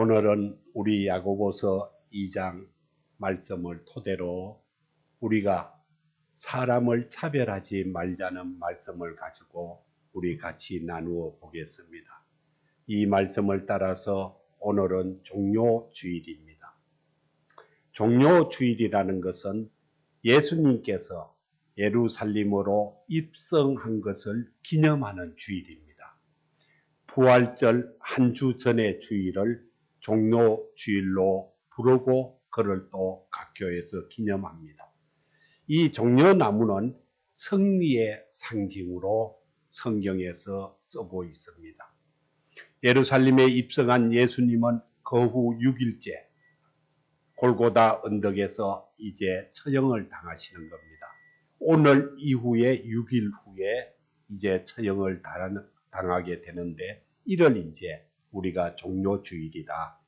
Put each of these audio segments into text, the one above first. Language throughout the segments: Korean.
오늘은 우리 야고보서 2장 말씀을 토대로 우리가 사람을 차별하지 말자는 말씀을 가지고 우리 같이 나누어 보겠습니다. 이 말씀을 따라서 오늘은 종료주일입니다. 종료주일이라는 것은 예수님께서 예루살렘으로 입성한 것을 기념하는 주일입니다. 부활절 한 주 전의 주일을 종료주일로 부르고 그를 또 각 교회에서 기념합니다. 이 종려나무는 승리의 상징으로 성경에서 쓰고 있습니다. 예루살렘에 입성한 예수님은 거후 6일째 골고다 언덕에서 이제 처형을 당하시는 겁니다. 오늘 이후에 6일 후에 이제 처형을 당하게 되는데 이를 이제 우리가 종료주일이다.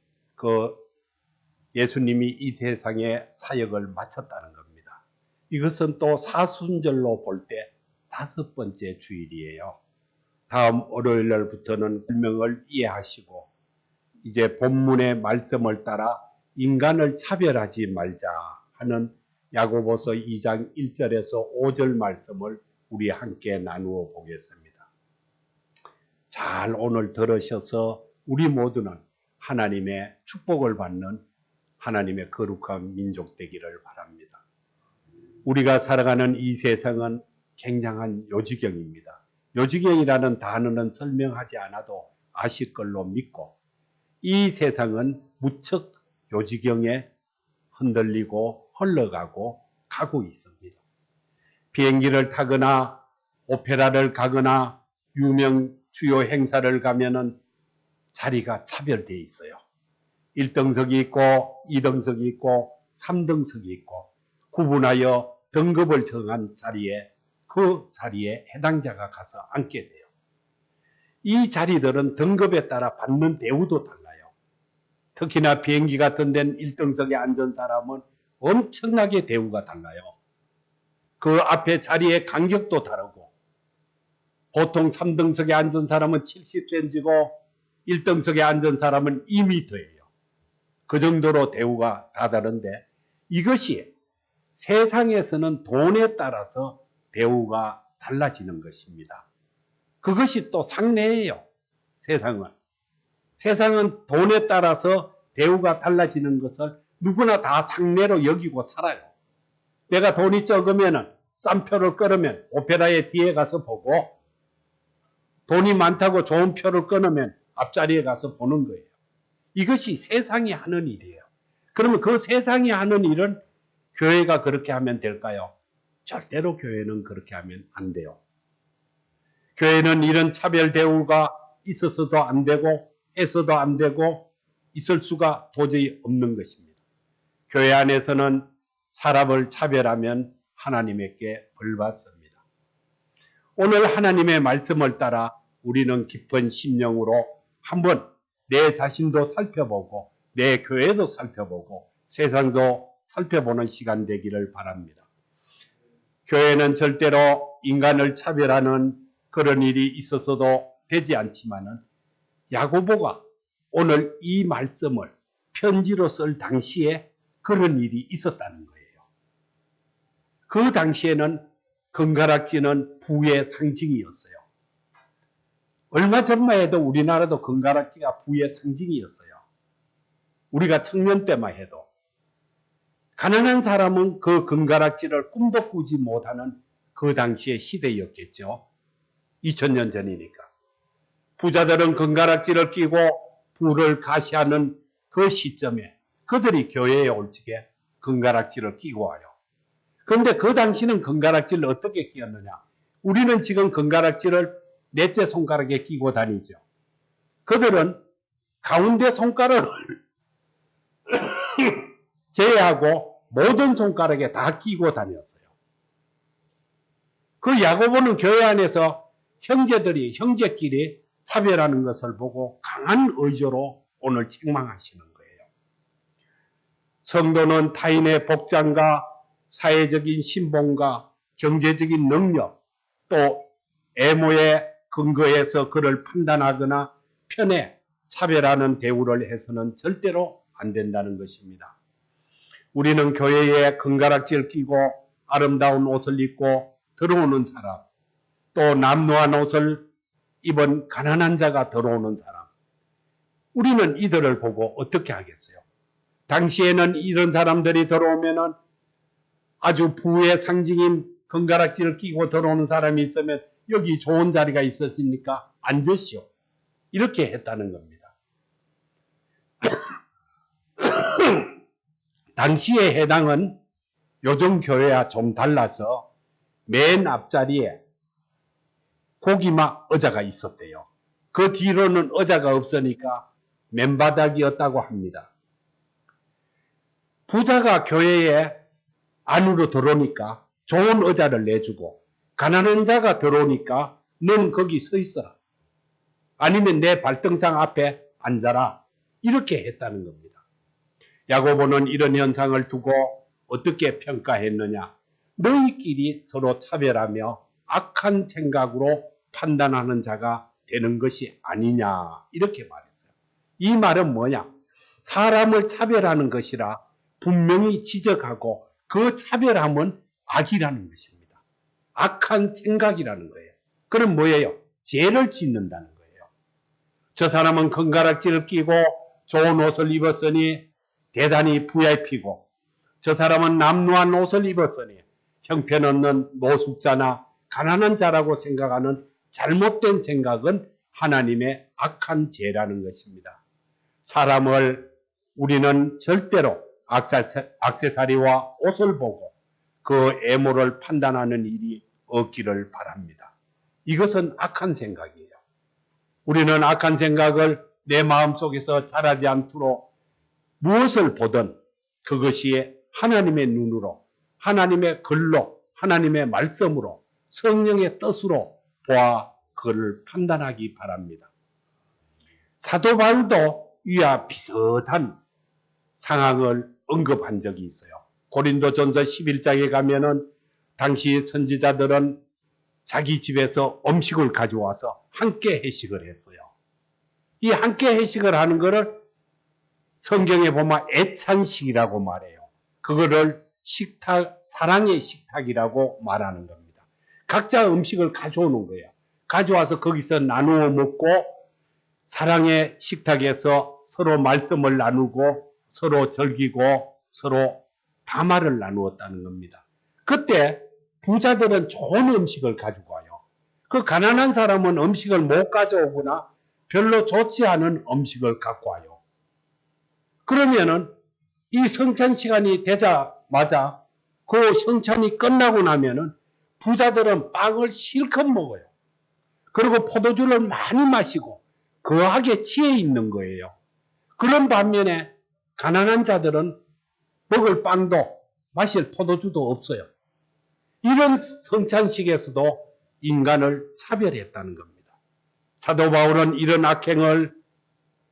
예수님이 이 세상에 사역을 마쳤다는 겁니다. 이것은 또 사순절로 볼 때 5번째 주일이에요. 다음 월요일 날부터는 설명을 이해하시고 이제 본문의 말씀을 따라 인간을 차별하지 말자 하는 야고보서 2장 1절에서 5절 말씀을 우리 함께 나누어 보겠습니다. 잘 오늘 들으셔서 우리 모두는 하나님의 축복을 받는 하나님의 거룩한 민족 되기를 바랍니다. 우리가 살아가는 이 세상은 굉장한 요지경입니다. 요지경이라는 단어는 설명하지 않아도 아실 걸로 믿고 이 세상은 무척 요지경에 흔들리고 흘러가고 가고 있습니다. 비행기를 타거나 오페라를 가거나 유명 주요 행사를 가면은 자리가 차별되어 있어요. 1등석이 있고 2등석이 있고 3등석이 있고 구분하여 등급을 정한 자리에 그 자리에 해당자가 가서 앉게 돼요. 이 자리들은 등급에 따라 받는 대우도 달라요. 특히나 비행기 같은 데는 1등석에 앉은 사람은 엄청나게 대우가 달라요. 그 앞에 자리의 간격도 다르고 보통 3등석에 앉은 사람은 70cm고 1등석에 앉은 사람은 2m예요. 그 정도로 대우가 다 다른데 이것이 세상에서는 돈에 따라서 대우가 달라지는 것입니다. 그것이 또 상례예요. 세상은 돈에 따라서 대우가 달라지는 것을 누구나 다 상례로 여기고 살아요. 내가 돈이 적으면 싼 표를 끊으면 오페라의 뒤에 가서 보고 돈이 많다고 좋은 표를 끊으면 앞자리에 가서 보는 거예요. 이것이 세상이 하는 일이에요. 그러면 그 세상이 하는 일은 교회가 그렇게 하면 될까요? 절대로 교회는 그렇게 하면 안 돼요. 교회는 이런 차별 대우가 있어서도 안 되고 해서도 안 되고 있을 수가 도저히 없는 것입니다. 교회 안에서는 사람을 차별하면 하나님께 벌 받습니다. 오늘 하나님의 말씀을 따라 우리는 깊은 심령으로 한번 내 자신도 살펴보고 내 교회도 살펴보고 세상도 살펴보는 시간 되기를 바랍니다. 교회는 절대로 인간을 차별하는 그런 일이 있어서도 되지 않지만은 야고보가 오늘 이 말씀을 편지로 쓸 당시에 그런 일이 있었다는 거예요. 그 당시에는 금가락지는 부의 상징이었어요. 얼마 전만 해도 우리나라도 금가락지가 부의 상징이었어요. 우리가 청년 때만 해도. 가난한 사람은 그 금가락지를 꿈도 꾸지 못하는 그 당시의 시대였겠죠. 2000년 전이니까. 부자들은 금가락지를 끼고 부를 가시하는 그 시점에 그들이 교회에 올 적에 금가락지를 끼고 와요. 그런데 그 당시는 금가락지를 어떻게 끼었느냐? 우리는 지금 금가락지를 넷째 손가락에 끼고 다니죠. 그들은 가운데 손가락을 제외하고 모든 손가락에 다 끼고 다녔어요. 그 야고보는 교회 안에서 형제끼리 차별하는 것을 보고 강한 의조로 오늘 책망하시는 거예요. 성도는 타인의 복장과 사회적인 신분과 경제적인 능력 또 애모에 근거해서 그를 판단하거나 편에 차별하는 대우를 해서는 절대로 안 된다는 것입니다. 우리는 교회에 금가락지를 끼고 아름다운 옷을 입고 들어오는 사람, 또 남루한 옷을 입은 가난한 자가 들어오는 사람, 우리는 이들을 보고 어떻게 하겠어요? 당시에는 이런 사람들이 들어오면은 아주 부의 상징인 금가락지를 끼고 들어오는 사람이 있으면 여기 좋은 자리가 있었습니까? 앉으시오. 이렇게 했다는 겁니다. 당시의 해당은 요즘 교회와 좀 달라서 맨 앞자리에 고기마 의자가 있었대요. 그 뒤로는 의자가 없으니까 맨바닥이었다고 합니다. 부자가 교회에 안으로 들어오니까 좋은 의자를 내주고 가난한 자가 들어오니까 넌 거기 서 있어라. 아니면 내 발등상 앞에 앉아라. 이렇게 했다는 겁니다. 야고보는 이런 현상을 두고 어떻게 평가했느냐. 너희끼리 서로 차별하며 악한 생각으로 판단하는 자가 되는 것이 아니냐. 이렇게 말했어요. 이 말은 뭐냐? 사람을 차별하는 것이라 분명히 지적하고 그 차별함은 악이라는 것입니다. 악한 생각이라는 거예요. 그럼 뭐예요? 죄를 짓는다는 거예요. 저 사람은 금가락지를 끼고 좋은 옷을 입었으니 대단히 VIP고 저 사람은 남루한 옷을 입었으니 형편없는 노숙자나 가난한 자라고 생각하는 잘못된 생각은 하나님의 악한 죄라는 것입니다. 사람을 우리는 절대로 액세서리와 옷을 보고 그 애모를 판단하는 일이 없기를 바랍니다. 이것은 악한 생각이에요. 우리는 악한 생각을 내 마음속에서 자라지 않도록 무엇을 보든 그것이 하나님의 눈으로, 하나님의 글로, 하나님의 말씀으로, 성령의 뜻으로 보아 그를 판단하기 바랍니다. 사도 바울도 이와 비슷한 상황을 언급한 적이 있어요. 고린도전서 11장에 가면은 당시 선지자들은 자기 집에서 음식을 가져와서 함께 회식을 했어요. 이 함께 회식을 하는 것을 성경에 보면 애찬식이라고 말해요. 그거를 식탁, 사랑의 식탁이라고 말하는 겁니다. 각자 음식을 가져오는 거예요. 가져와서 거기서 나누어 먹고 사랑의 식탁에서 서로 말씀을 나누고 서로 즐기고 서로 담화를 나누었다는 겁니다. 그때 부자들은 좋은 음식을 가지고 와요. 그 가난한 사람은 음식을 못 가져오거나 별로 좋지 않은 음식을 갖고 와요. 그러면은 이 성찬 시간이 되자마자 그 성찬이 끝나고 나면은 부자들은 빵을 실컷 먹어요. 그리고 포도주를 많이 마시고 거하게 취해 있는 거예요. 그런 반면에 가난한 자들은 먹을 빵도 마실 포도주도 없어요. 이런 성찬식에서도 인간을 차별했다는 겁니다. 사도 바울은 이런 악행을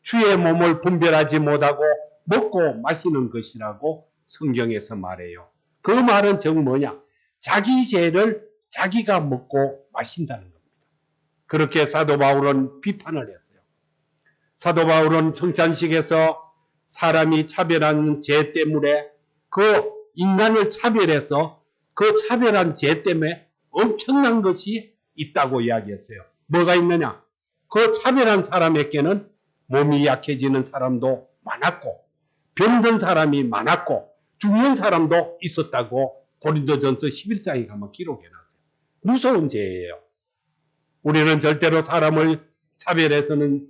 주의 몸을 분별하지 못하고 먹고 마시는 것이라고 성경에서 말해요. 그 말은 즉 뭐냐? 자기 죄를 자기가 먹고 마신다는 겁니다. 그렇게 사도 바울은 비판을 했어요. 사도 바울은 성찬식에서 사람이 차별한 죄 때문에 그 인간을 차별해서 그 차별한 죄 때문에 엄청난 것이 있다고 이야기했어요. 뭐가 있느냐? 그 차별한 사람에게는 몸이 약해지는 사람도 많았고 병든 사람이 많았고 죽는 사람도 있었다고 고린도전서 11장에 가면 기록해놨어요. 무서운 죄예요. 우리는 절대로 사람을 차별해서는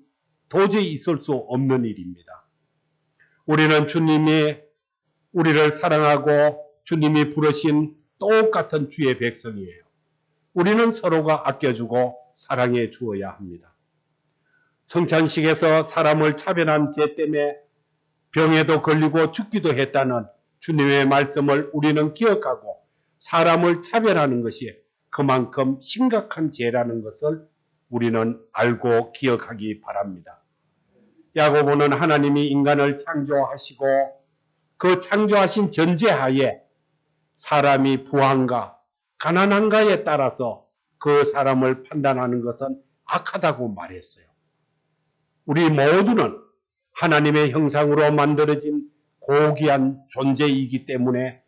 도저히 있을 수 없는 일입니다. 우리는 주님이 우리를 사랑하고 주님이 부르신 똑같은 주의 백성이에요. 우리는 서로가 아껴주고 사랑해 주어야 합니다. 성찬식에서 사람을 차별한 죄 때문에 병에도 걸리고 죽기도 했다는 주님의 말씀을 우리는 기억하고 사람을 차별하는 것이 그만큼 심각한 죄라는 것을 우리는 알고 기억하기 바랍니다. 야고보는 하나님이 인간을 창조하시고 그 창조하신 전제하에 사람이 부한가 가난한가에 따라서 그 사람을 판단하는 것은 악하다고 말했어요. 우리 모두는 하나님의 형상으로 만들어진 고귀한 존재이기 때문에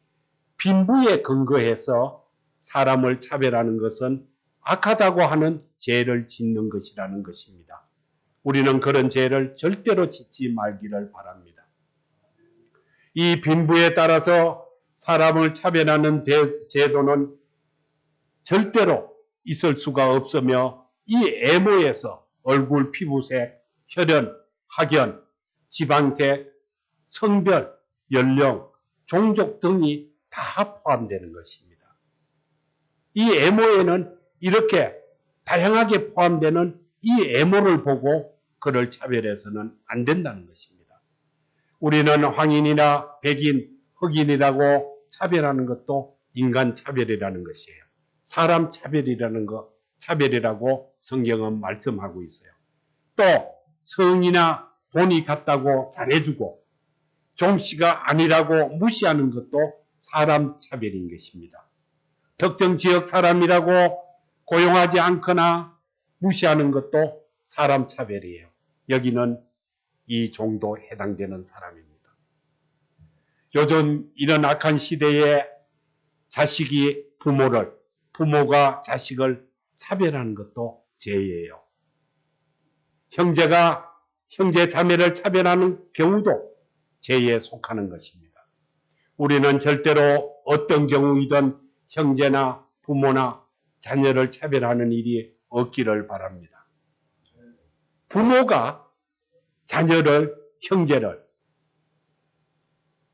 빈부에 근거해서 사람을 차별하는 것은 악하다고 하는 죄를 짓는 것이라는 것입니다. 우리는 그런 죄를 절대로 짓지 말기를 바랍니다. 이 빈부에 따라서 사람을 차별하는 제도는 절대로 있을 수가 없으며 이 애모에서 얼굴 피부색, 혈연, 학연, 지방색, 성별, 연령, 종족 등이 다 포함되는 것입니다. 이 애모에는 이렇게 다양하게 포함되는 이 애모를 보고 그를 차별해서는 안 된다는 것입니다. 우리는 황인이나 백인, 흑인이라고 차별하는 것도 인간 차별이라는 것이에요. 사람 차별이라고 성경은 말씀하고 있어요. 또 성이나 돈이 같다고 잘해주고 종씨가 아니라고 무시하는 것도 사람 차별인 것입니다. 특정 지역 사람이라고 고용하지 않거나 무시하는 것도 사람 차별이에요. 여기는 이 정도 해당되는 사람입니다. 요즘 이런 악한 시대에 자식이 부모가 자식을 차별하는 것도 죄예요. 형제가 형제 자매를 차별하는 경우도 죄에 속하는 것입니다. 우리는 절대로 어떤 경우이든 형제나 부모나 자녀를 차별하는 일이 없기를 바랍니다. 부모가 자녀를, 형제를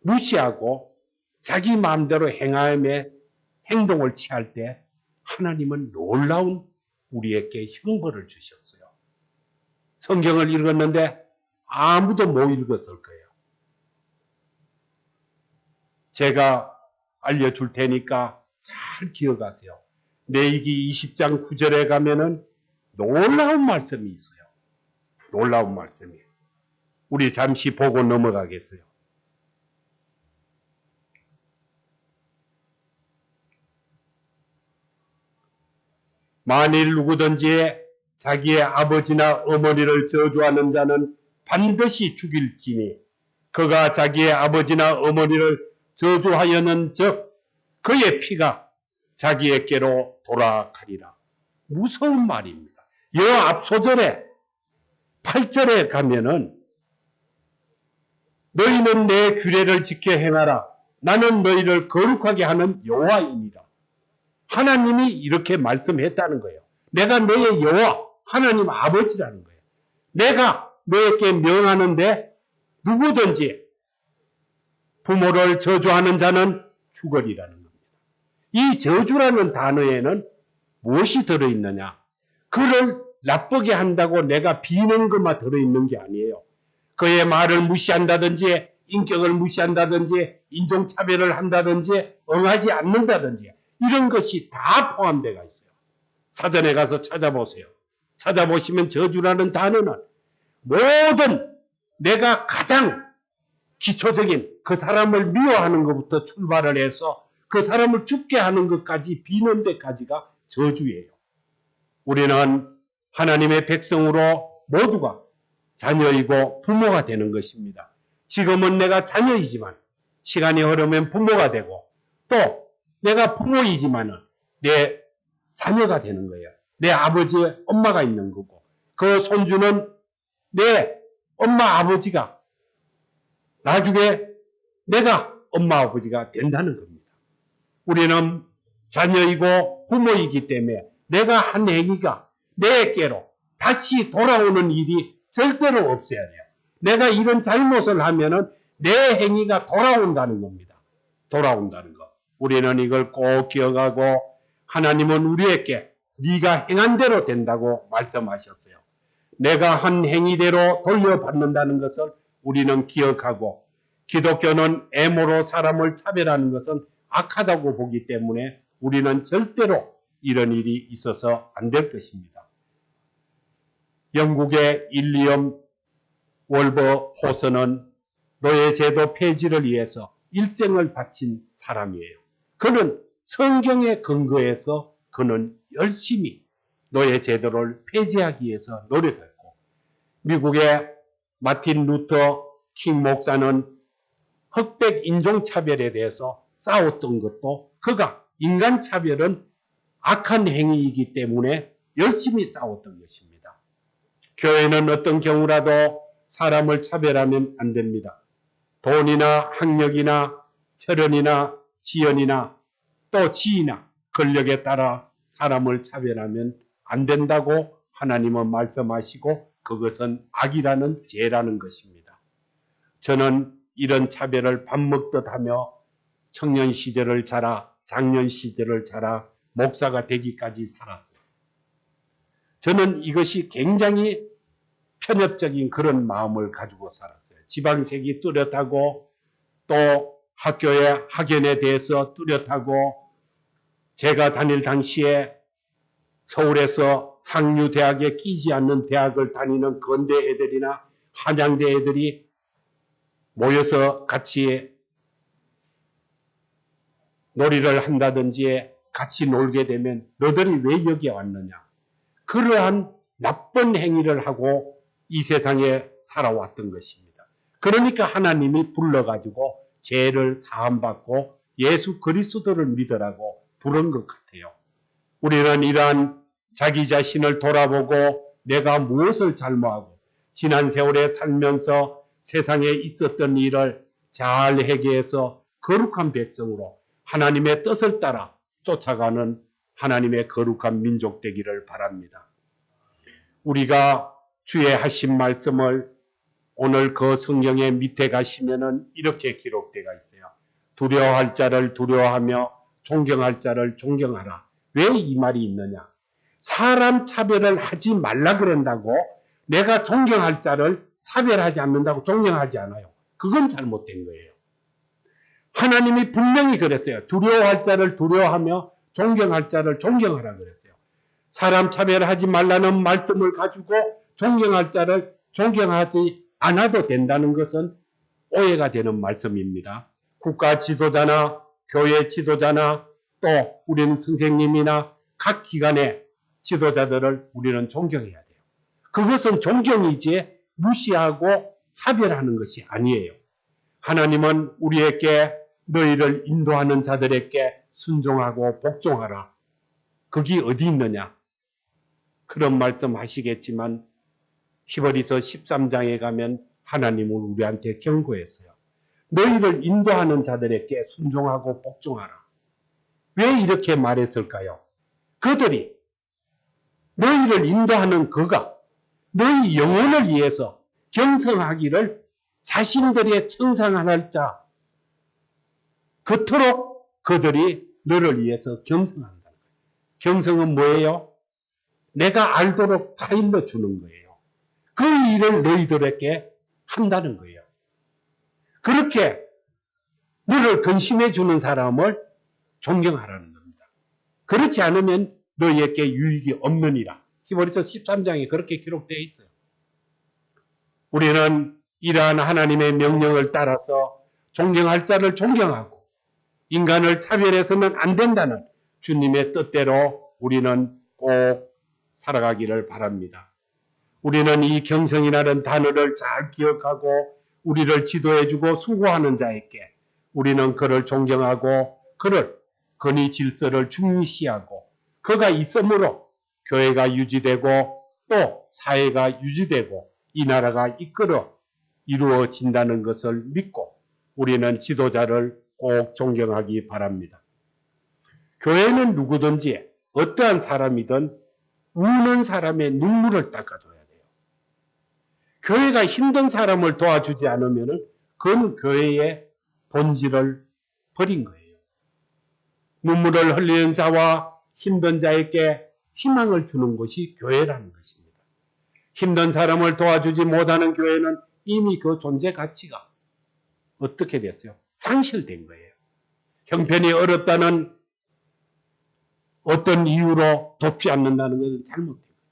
무시하고 자기 마음대로 행동을 취할 때 하나님은 놀라운 우리에게 형벌을 주셨어요. 성경을 읽었는데 아무도 못 읽었을 거예요. 제가 알려줄 테니까 잘 기억하세요. 레위기 20장 9절에 가면은 놀라운 말씀이 있어요. 놀라운 말씀이에요. 우리 잠시 보고 넘어가겠어요. 만일 누구든지 자기의 아버지나 어머니를 저주하는 자는 반드시 죽일지니 그가 자기의 아버지나 어머니를 저주하여는 즉 그의 피가 자기에게로 돌아가리라. 무서운 말입니다. 여 앞소절에 8절에 가면은 너희는 내 규례를 지켜 행하라. 나는 너희를 거룩하게 하는 여호와이니라. 하나님이 이렇게 말씀했다는 거예요. 내가 너의 여호와, 하나님 아버지라는 거예요. 내가 너에게 명하는데 누구든지 부모를 저주하는 자는 죽으리라는 겁니다. 이 저주라는 단어에는 무엇이 들어있느냐? 그를 나쁘게 한다고 내가 비는 것만 들어있는 게 아니에요. 그의 말을 무시한다든지 인격을 무시한다든지 인종차별을 한다든지 응하지 않는다든지 이런 것이 다 포함되어 있어요. 사전에 가서 찾아보세요. 찾아보시면 저주라는 단어는 모든 내가 가장 기초적인 그 사람을 미워하는 것부터 출발을 해서 그 사람을 죽게 하는 것까지 비는 데까지가 저주예요. 우리는 하나님의 백성으로 모두가 자녀이고 부모가 되는 것입니다. 지금은 내가 자녀이지만 시간이 흐르면 부모가 되고 또 내가 부모이지만은 내 자녀가 되는 거예요. 내 아버지의 엄마가 있는 거고 그 손주는 내 엄마 아버지가 나중에 내가 엄마 아버지가 된다는 겁니다. 우리는 자녀이고 부모이기 때문에 내가 한 행위가 내게로 다시 돌아오는 일이 절대로 없어야 돼요. 내가 이런 잘못을 하면은 내 행위가 돌아온다는 겁니다. 돌아온다는 것. 우리는 이걸 꼭 기억하고 하나님은 우리에게 네가 행한 대로 된다고 말씀하셨어요. 내가 한 행위대로 돌려받는다는 것을 우리는 기억하고 기독교는 애모로 사람을 차별하는 것은 악하다고 보기 때문에 우리는 절대로 이런 일이 있어서 안 될 것입니다. 영국의 윌리엄 월버 호스는 노예제도 폐지를 위해서 일생을 바친 사람이에요. 그는 성경에 근거해서 그는 열심히 노예제도를 폐지하기 위해서 노력했고 미국의 마틴 루터 킹 목사는 흑백 인종차별에 대해서 싸웠던 것도 그가 인간차별은 악한 행위이기 때문에 열심히 싸웠던 것입니다. 교회는 어떤 경우라도 사람을 차별하면 안 됩니다. 돈이나 학력이나 혈연이나 지연이나 또 지위나 권력에 따라 사람을 차별하면 안 된다고 하나님은 말씀하시고 그것은 악이라는 죄라는 것입니다. 저는 이런 차별을 밥 먹듯 하며 청년 시절을 자라 장년 시절을 자라 목사가 되기까지 살았어요. 저는 이것이 굉장히 편협적인 그런 마음을 가지고 살았어요. 지방색이 뚜렷하고 또 학교의 학연에 대해서 뚜렷하고 제가 다닐 당시에 서울에서 상류대학에 끼지 않는 대학을 다니는 건대 애들이나 한양대 애들이 모여서 같이 놀이를 한다든지 같이 놀게 되면 너들이 왜 여기에 왔느냐. 그러한 나쁜 행위를 하고 이 세상에 살아왔던 것입니다. 그러니까 하나님이 불러가지고 죄를 사함받고 예수 그리스도를 믿으라고 부른 것 같아요. 우리는 이러한 자기 자신을 돌아보고 내가 무엇을 잘못하고 지난 세월에 살면서 세상에 있었던 일을 잘 회개해서 거룩한 백성으로 하나님의 뜻을 따라 쫓아가는 하나님의 거룩한 민족 되기를 바랍니다. 우리가 주의 하신 말씀을 오늘 그 성경의 밑에 가시면은 이렇게 기록되어 있어요. 두려워할 자를 두려워하며 존경할 자를 존경하라. 왜 이 말이 있느냐? 사람 차별을 하지 말라 그런다고 내가 존경할 자를 차별하지 않는다고 존경하지 않아요. 그건 잘못된 거예요. 하나님이 분명히 그랬어요. 두려워할 자를 두려워하며 존경할 자를 존경하라 그랬어요. 사람 차별하지 말라는 말씀을 가지고 존경할 자를 존경하지 않아도 된다는 것은 오해가 되는 말씀입니다. 국가 지도자나 교회 지도자나 또 우리는 선생님이나 각 기관의 지도자들을 우리는 존경해야 돼요. 그것은 존경이지 무시하고 차별하는 것이 아니에요. 하나님은 우리에게 너희를 인도하는 자들에게 순종하고 복종하라. 거기 어디 있느냐? 그런 말씀 하시겠지만 히브리서 13장에 가면 하나님은 우리한테 경고했어요. 너희를 인도하는 자들에게 순종하고 복종하라. 왜 이렇게 말했을까요? 그들이 너희를 인도하는 그가 너희 영혼을 위해서 경성하기를 자신들의 청산할 자 그토록 그들이 너를 위해서 경성한다는 거예요. 경성은 뭐예요? 내가 알도록 타일러 주는 거예요. 그 일을 너희들에게 한다는 거예요. 그렇게 너를 근심해 주는 사람을 존경하라는 겁니다. 그렇지 않으면 너희에게 유익이 없느니라. 히브리서 13장에 그렇게 기록되어 있어요. 우리는 이러한 하나님의 명령을 따라서 존경할 자를 존경하고 인간을 차별해서는 안 된다는 주님의 뜻대로 우리는 꼭 살아가기를 바랍니다. 우리는 이 경성이라는 단어를 잘 기억하고 우리를 지도해주고 수고하는 자에게 우리는 그를 존경하고 그를 권위 질서를 중시하고 그가 있으므로 교회가 유지되고 또 사회가 유지되고 이 나라가 이루어진다는 것을 믿고 우리는 지도자를 꼭 존경하기 바랍니다. 교회는 누구든지 어떠한 사람이든 우는 사람의 눈물을 닦아줘야 돼요. 교회가 힘든 사람을 도와주지 않으면 그건 교회의 본질을 버린 거예요. 눈물을 흘리는 자와 힘든 자에게 희망을 주는 것이 교회라는 것입니다. 힘든 사람을 도와주지 못하는 교회는 이미 그 존재 가치가 어떻게 됐어요? 상실된 거예요. 형편이 어렵다는 어떤 이유로 돕지 않는다는 것은 잘못된 거예요.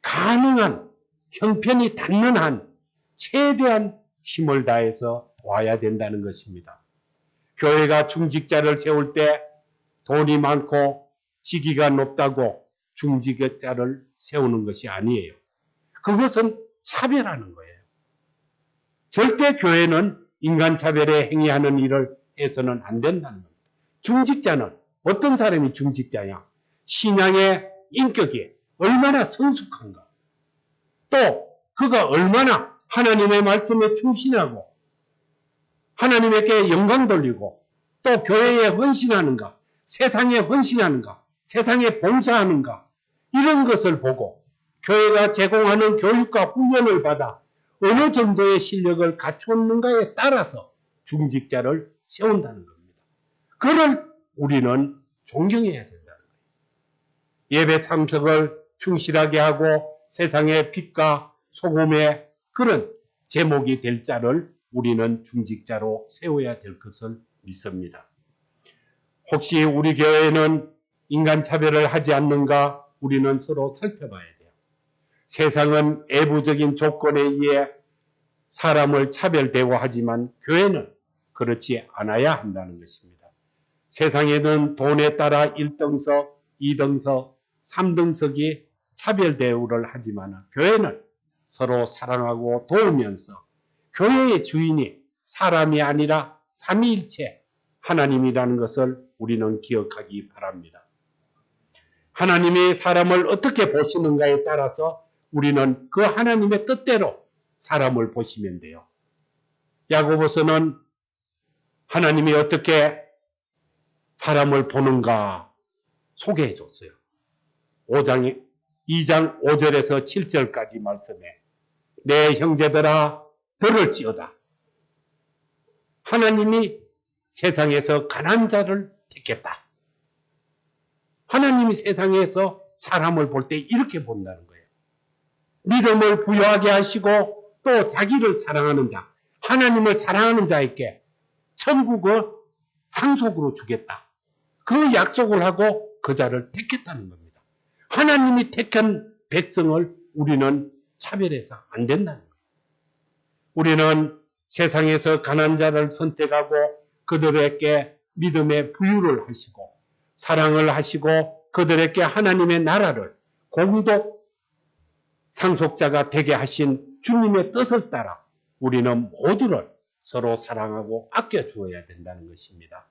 가능한 형편이 닿는 한 최대한 힘을 다해서 도와야 된다는 것입니다. 교회가 중직자를 세울 때 돈이 많고 직위가 높다고 중직자를 세우는 것이 아니에요. 그것은 차별하는 거예요. 절대 교회는 인간차별에 행위하는 일을 해서는 안 된다는 겁니다. 중직자는 어떤 사람이 중직자냐? 신앙의 인격이 얼마나 성숙한가? 또 그가 얼마나 하나님의 말씀에 충실하고 하나님에게 영광 돌리고 또 교회에 헌신하는가? 세상에 헌신하는가? 세상에 봉사하는가? 이런 것을 보고 교회가 제공하는 교육과 훈련을 받아 어느 정도의 실력을 갖추었는가에 따라서 중직자를 세운다는 겁니다. 그를 우리는 존경해야 된다는 거예요. 예배 참석을 충실하게 하고 세상의 빛과 소금의 그런 제목이 될 자를 우리는 중직자로 세워야 될 것을 믿습니다. 혹시 우리 교회는 인간차별을 하지 않는가 우리는 서로 살펴봐야 돼요. 세상은 애부적인 조건에 의해 사람을 차별 대우하지만 교회는 그렇지 않아야 한다는 것입니다. 세상에는 돈에 따라 1등석, 2등석, 3등석이 차별 대우를 하지만 교회는 서로 사랑하고 도우면서 교회의 주인이 사람이 아니라 삼위일체 하나님이라는 것을 우리는 기억하기 바랍니다. 하나님이 사람을 어떻게 보시는가에 따라서 우리는 그 하나님의 뜻대로 사람을 보시면 돼요. 야고보서는 하나님이 어떻게 사람을 보는가 소개해 줬어요. 2장 5절에서 7절까지 말씀에 내 형제들아 들을지어다. 하나님이 세상에서 가난한 자를 택했다. 하나님이 세상에서 사람을 볼 때 이렇게 본다는 거예요. 믿음을 부여하게 하시고 또 자기를 사랑하는 자, 하나님을 사랑하는 자에게 천국을 상속으로 주겠다. 그 약속을 하고 그 자를 택했다는 겁니다. 하나님이 택한 백성을 우리는 차별해서 안 된다는 거예요. 우리는 세상에서 가난한 자를 선택하고 그들에게 믿음의 부유를 하시고 사랑을 하시고 그들에게 하나님의 나라를 공동 상속자가 되게 하신 주님의 뜻을 따라 우리는 모두를 서로 사랑하고 아껴 주어야 된다는 것입니다.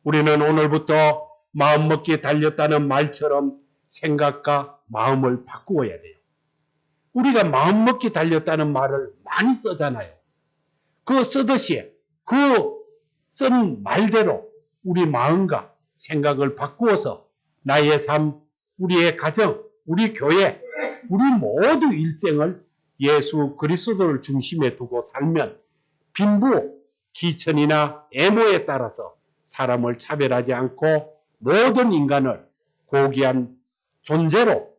우리는 오늘부터 마음먹기 달렸다는 말처럼 생각과 마음을 바꾸어야 돼요. 우리가 마음먹기 달렸다는 말을 많이 쓰잖아요. 그 쓰듯이 그 쓴 말대로 우리 마음과 생각을 바꾸어서 나의 삶, 우리의 가정, 우리 교회, 우리 모두 일생을 예수 그리스도를 중심에 두고 살면 빈부, 기천이나 애모에 따라서 사람을 차별하지 않고 모든 인간을 고귀한 존재로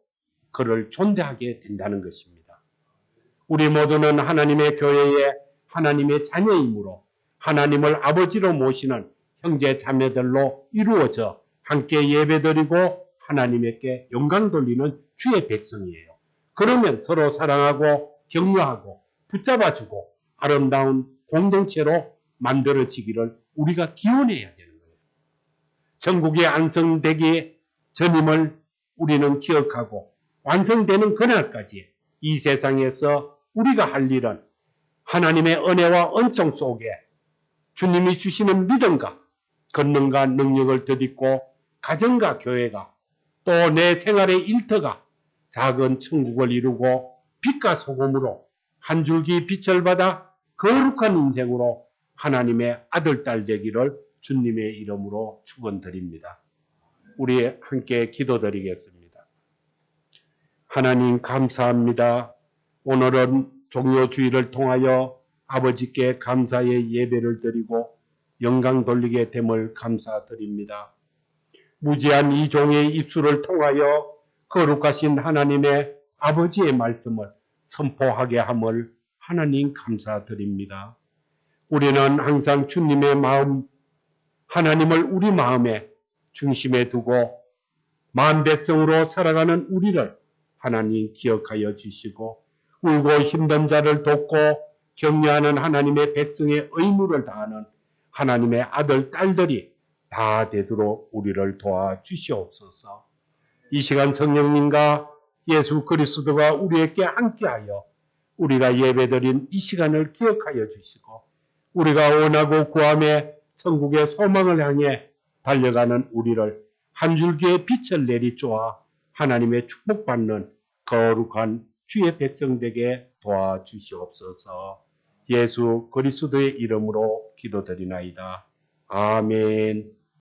그를 존대하게 된다는 것입니다. 우리 모두는 하나님의 교회에 하나님의 자녀이므로 하나님을 아버지로 모시는 형제 자매들로 이루어져 함께 예배드리고 하나님께 영광 돌리는 주의 백성이에요. 그러면 서로 사랑하고 격려하고 붙잡아주고 아름다운 공동체로 만들어지기를 우리가 기원해야 되는 거예요. 천국이 완성되기 전임을 우리는 기억하고 완성되는 그날까지 이 세상에서 우리가 할 일은 하나님의 은혜와 은총 속에 주님이 주시는 믿음과 권능과 능력을 덧입고 가정과 교회가 또 내 생활의 일터가 작은 천국을 이루고 빛과 소금으로 한 줄기 빛을 받아 거룩한 인생으로 하나님의 아들, 딸 되기를 주님의 이름으로 축원드립니다. 우리 함께 기도드리겠습니다. 하나님 감사합니다. 오늘은 종료주의를 통하여 아버지께 감사의 예배를 드리고 영광 돌리게 됨을 감사드립니다. 무지한 이 종의 입술을 통하여 거룩하신 하나님의 아버지의 말씀을 선포하게 함을 하나님 감사드립니다. 우리는 항상 주님의 마음, 하나님을 우리 마음에 중심에 두고 만 백성으로 살아가는 우리를 하나님 기억하여 주시고 울고 힘든 자를 돕고 격려하는 하나님의 백성의 의무를 다하는 하나님의 아들, 딸들이 다 되도록 우리를 도와주시옵소서. 이 시간 성령님과 예수 그리스도가 우리에게 함께하여 우리가 예배드린 이 시간을 기억하여 주시고 우리가 원하고 구하며 천국의 소망을 향해 달려가는 우리를 한 줄기의 빛을 내리쪼아 하나님의 축복받는 거룩한 주의 백성 되게 도와주시옵소서. 예수 그리스도의 이름으로 기도드리나이다. 아멘.